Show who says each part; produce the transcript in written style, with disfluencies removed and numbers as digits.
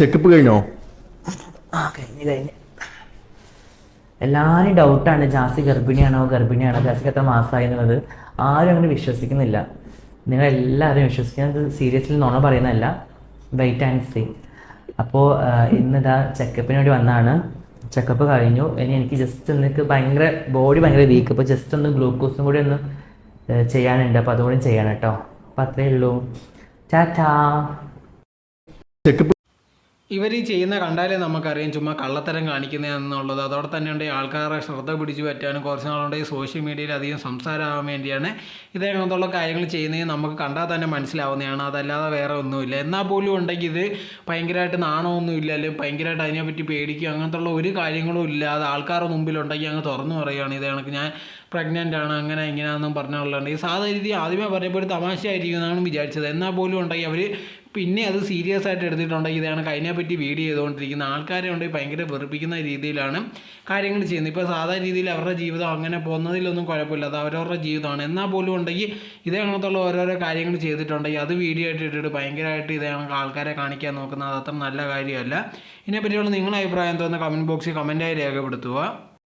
Speaker 1: Checkup കഴിഞ്ഞോ?
Speaker 2: കഴിഞ്ഞ് എല്ലാവരും ഡൗട്ടാണ് ജാസി ഗർഭിണിയാണോ ജാസിക്ക് എത്ര മാസമായി എന്നുള്ളത്. ആരും അങ്ങനെ വിശ്വസിക്കുന്നില്ല. നിങ്ങൾ എല്ലാവരും വിശ്വസിക്കുന്നത് സീരിയസ്ലി നുണ പറയുന്നതല്ല. Wait and see. അപ്പോൾ ഇന്നിതാ ചെക്കപ്പിന് വേണ്ടി വന്നതാണ്. ചെക്കപ്പ് കഴിഞ്ഞു. ഇനി എനിക്ക് ജസ്റ്റ് എനിക്ക് ബോഡി ഭയങ്കര വീക്ക്. അപ്പോൾ ജസ്റ്റ് ഒന്ന് ഗ്ലൂക്കോസും കൂടി ഒന്ന് ചെയ്യാനുണ്ട്. അപ്പോൾ അതുകൂടി ചെയ്യണം കേട്ടോ. അപ്പോൾ അത്രയേ ഉള്ളൂ. ടാറ്റാ.
Speaker 1: ചെക്കപ്പ്
Speaker 3: ഇവർ ഈ ചെയ്യുന്ന കണ്ടാലേ നമുക്കറിയാം ചുമ്മാ കള്ളത്തരം കാണിക്കുന്നതെന്നുള്ളത്. അതോടെ തന്നെ ഉണ്ട് ആൾക്കാരെ ശ്രദ്ധ പിടിച്ചു പറ്റാനും കുറച്ച് നാളുകൊണ്ട് ഈ സോഷ്യൽ മീഡിയയിൽ അധികം സംസാരമാകാൻ വേണ്ടിയാണ് ഇതേപോലുള്ള കാര്യങ്ങൾ ചെയ്യുന്നത്. നമുക്ക് കണ്ടാൽ തന്നെ മനസ്സിലാവുന്നതാണ്, അതല്ലാതെ വേറെ ഒന്നുമില്ല. എന്നാൽ പോലും ഉണ്ടെങ്കിൽ ഇത് ഭയങ്കരമായിട്ട് നാണമൊന്നും ഇല്ല, അല്ലെങ്കിൽ ഭയങ്കരമായിട്ട് അതിനെപ്പറ്റി പേടിക്കുക അങ്ങനത്തെ ഉള്ള ഒരു കാര്യങ്ങളും ഇല്ലാതെ ആൾക്കാരുടെ മുമ്പിലുണ്ടെങ്കിൽ അങ്ങ് തുറന്നു പറയുകയാണ് ഇത് കണക്ക് ഞാൻ പ്രഗ്നൻ്റ് ആണ് അങ്ങനെ ഇങ്ങനെയാണെന്നും പറഞ്ഞുള്ളതുണ്ട്. ഈ സാധാരണ രീതി ആദ്യമേ പറയുമ്പോൾ ഒരു തമാശയായിരിക്കും എന്നാണ് വിചാരിച്ചത്. എന്നാൽ പോലും ഉണ്ടെങ്കിൽ അവർ പിന്നെ അത് സീരിയസ് ആയിട്ട് എടുത്തിട്ടുണ്ടെങ്കിൽ ഇതാണ് അതിനെപ്പറ്റി വീഡിയോ ചെയ്തുകൊണ്ടിരിക്കുന്ന ആൾക്കാരെ ഉണ്ടെങ്കിൽ ഭയങ്കര വെറുപ്പിക്കുന്ന രീതിയിലാണ് കാര്യങ്ങൾ ചെയ്യുന്നത്. ഇപ്പോൾ സാധാരണ രീതിയിൽ അവരുടെ ജീവിതം അങ്ങനെ പോകുന്നതിലൊന്നും കുഴപ്പമില്ല, അത് അവരവരുടെ ജീവിതമാണ്. എന്നാൽ പോലും ഉണ്ടെങ്കിൽ ഇതേ കണക്കുള്ള ഓരോരോ കാര്യങ്ങൾ ചെയ്തിട്ടുണ്ടെങ്കിൽ അത് വീഡിയോ ആയിട്ട് ഇട്ടിട്ട് ഭയങ്കരമായിട്ട് ഇതേ കണക്ക് ആൾക്കാരെ കാണിക്കാൻ നോക്കുന്നത് അത് അത്ര നല്ല കാര്യമല്ല. ഇതിനെപ്പറ്റിയുള്ള നിങ്ങളുടെ അഭിപ്രായം തോന്നുന്ന കമൻറ്റ് ബോക്സിൽ കമൻറ്റായി രേഖപ്പെടുത്തുക.